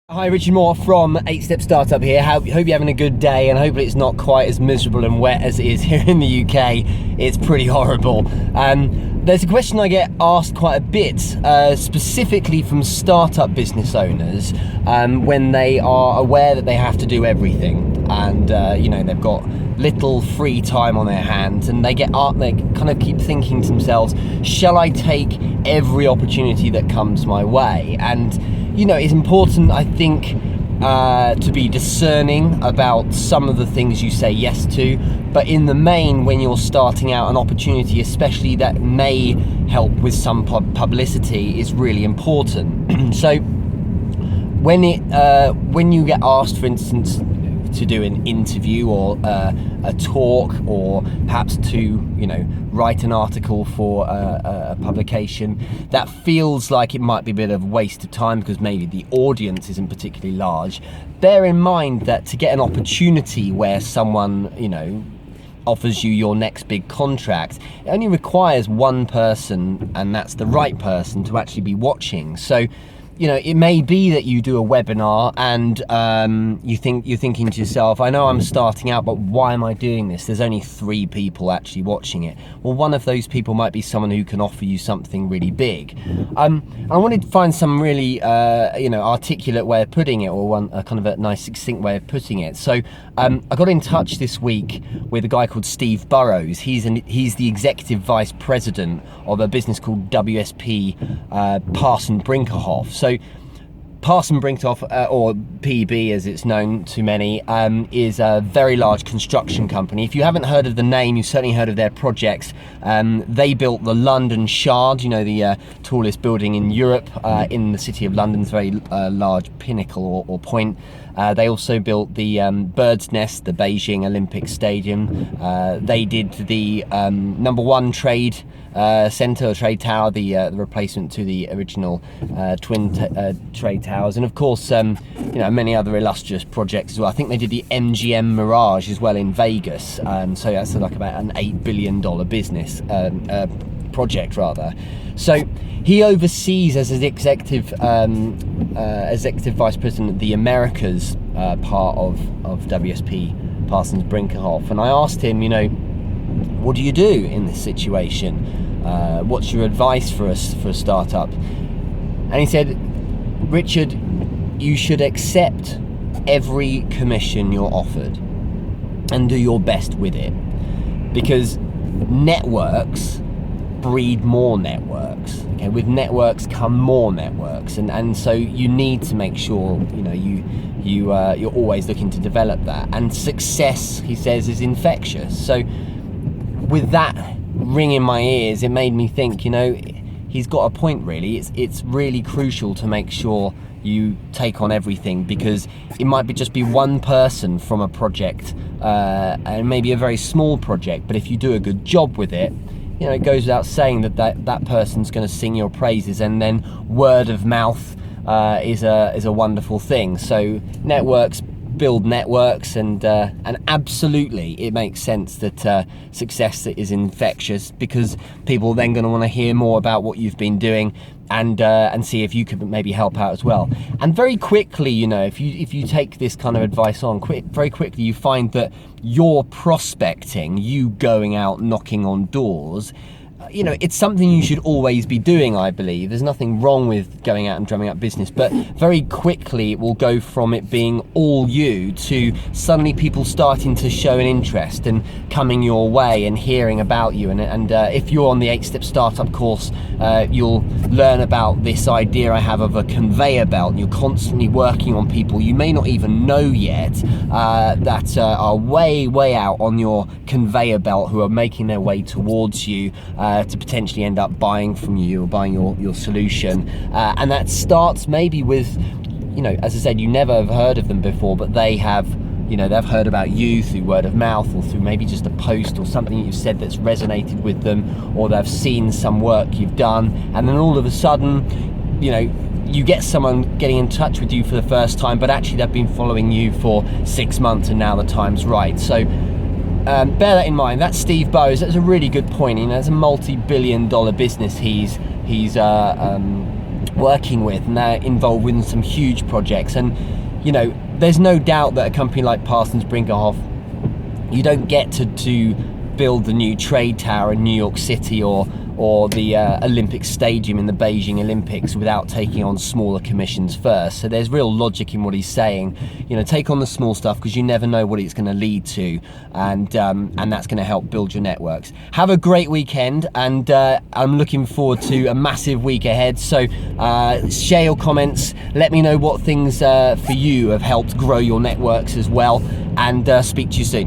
Hi, Richard Moore from 8-Step Startup here. Hope you're having a good day, and hopefully it's not quite as miserable and wet as it is here in the UK. It's pretty horrible. There's a question I get asked quite a bit, specifically from startup business owners, when they are aware that they have to do everything, and they've got little free time on their hands, and they kind of keep thinking to themselves, shall I take every opportunity that comes my way? And it's important, I think, to be discerning about some of the things you say yes to, but in the main, when you're starting out, an opportunity, especially that may help with some publicity, is really important. So when you get asked, for instance, to do an interview or a talk, or perhaps to write an article for a publication that feels like it might be a bit of a waste of time because maybe the audience isn't particularly large, bear in mind that to get an opportunity where someone offers you your next big contract, it only requires one person, and that's the right person, to actually be watching. So it may be that you do a webinar and you're thinking to yourself, I know I'm starting out, but why am I doing this? There's only 3 people actually watching it. Well, one of those people might be someone who can offer you something really big. I wanted to find some really articulate way of putting it, or one kind of a nice succinct way of putting it. So I got in touch this week with a guy called Steve Burrows. He's the executive vice president of a business called WSP Parsons Brinckerhoff. So Parsons Brinckerhoff, or PB as it's known to many, is a very large construction company. If you haven't heard of the name, you've certainly heard of their projects. They built the London Shard, the tallest building in Europe, in the city of London's very large pinnacle or point. They also built the Bird's Nest, the Beijing Olympic Stadium. They did the #1 trade centre or trade tower, the replacement to the original twin trade towers, and of course many other illustrious projects as well. I think they did the MGM Mirage as well in Vegas, so that's like about an $8 billion business project rather. So he oversees, as an executive vice president, the Americas part of WSP Parsons Brinckerhoff, and I asked him, what do you do in this situation? What's your advice for a startup? And he said, Richard, you should accept every commission you're offered and do your best with it, because networks breed more networks. Okay, with networks come more networks, and so you need to make sure you're always looking to develop that. And success, he says, is infectious. So with that ring in my ears, it made me think, he's got a point really. It's really crucial to make sure you take on everything, because it might just be one person from a project, and maybe a very small project, but if you do a good job with it, it goes without saying that person's going to sing your praises, and then word of mouth is a wonderful thing. So networks build networks, and absolutely it makes sense that success is infectious, because people are then going to want to hear more about what you've been doing, and see if you could maybe help out as well. And very quickly, if you take this kind of advice on, very quickly you find that your prospecting, you going out knocking on doors, it's something you should always be doing, I believe. There's nothing wrong with going out and drumming up business, but very quickly it will go from it being all you to suddenly people starting to show an interest and coming your way and hearing about you. And if you're on the 8-Step Startup course, you'll learn about this idea I have of a conveyor belt, and you're constantly working on people you may not even know yet, that are way out on your conveyor belt, who are making their way towards you, to potentially end up buying from you or buying your solution. And that starts maybe with, as I said, you never have heard of them before, but they have, they've heard about you through word of mouth, or through maybe just a post or something you've said that's resonated with them, or they've seen some work you've done, and then all of a sudden, you get someone getting in touch with you for the first time, but actually they've been following you for 6 months, and now the time's right. So bear that in mind. That's Steve Burrows. That's a really good point. It's a multi-billion-dollar business he's working with, and they're involved in some huge projects. And you know, there's no doubt that a company like Parsons Brinckerhoff, you don't get to build the new trade tower in New York City or the Olympic Stadium in the Beijing Olympics without taking on smaller commissions first. So there's real logic in what he's saying. You know, take on the small stuff because you never know what it's going to lead to, and that's going to help build your networks. Have a great weekend, and I'm looking forward to a massive week ahead. So share your comments, let me know what things for you have helped grow your networks as well, and speak to you soon.